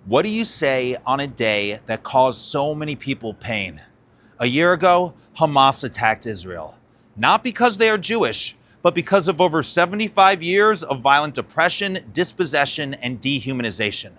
What do you say on a day that caused so many people pain? A year ago, Hamas attacked Israel. Not because they are Jewish, but because of over 75 years of violent oppression, dispossession, and dehumanization.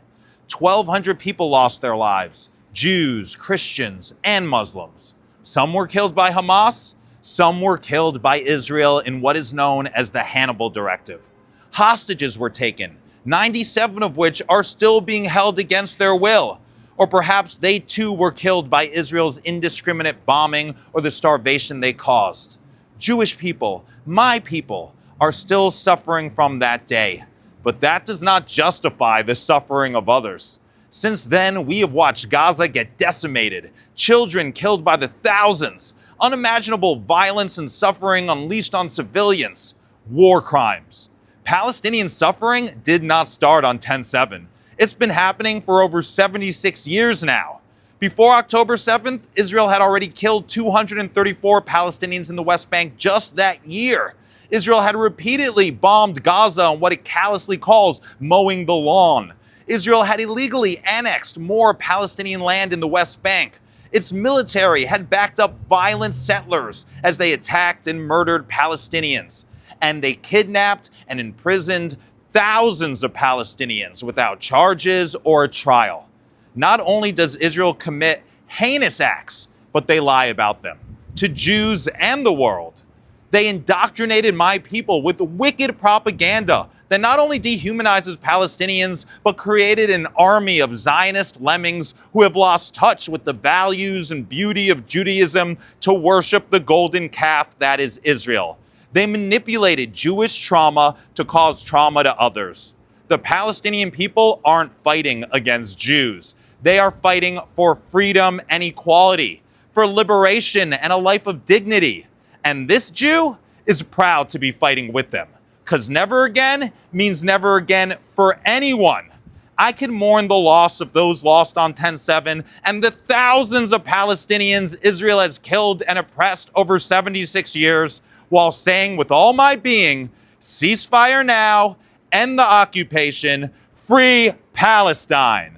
1,200 people lost their lives, Jews, Christians, and Muslims. Some were killed by Hamas, some were killed by Israel in what is known as the Hannibal Directive. Hostages were taken, 97 of which are still being held against their will. Or perhaps they too were killed by Israel's indiscriminate bombing or the starvation they caused. Jewish people, my people, are still suffering from that day. But that does not justify the suffering of others. Since then, we have watched Gaza get decimated, children killed by the thousands, unimaginable violence and suffering unleashed on civilians, war crimes. Palestinian suffering did not start on 10/7. It's been happening for over 76 years now. Before October 7th, Israel had already killed 234 Palestinians in the West Bank just that year. Israel had repeatedly bombed Gaza on what it callously calls mowing the lawn. Israel had illegally annexed more Palestinian land in the West Bank. Its military had backed up violent settlers as they attacked and murdered Palestinians. And they kidnapped and imprisoned thousands of Palestinians without charges or a trial. Not only does Israel commit heinous acts, but they lie about them to Jews and the world. They indoctrinated my people with wicked propaganda that not only dehumanizes Palestinians, but created an army of Zionist lemmings who have lost touch with the values and beauty of Judaism to worship the golden calf that is Israel. They manipulated Jewish trauma to cause trauma to others. The Palestinian people aren't fighting against Jews. They are fighting for freedom and equality, for liberation and a life of dignity. And this Jew is proud to be fighting with them, because never again means never again for anyone. I can mourn the loss of those lost on 10/7 and the thousands of Palestinians Israel has killed and oppressed over 76 years, while saying with all my being, ceasefire now, end the occupation, free Palestine.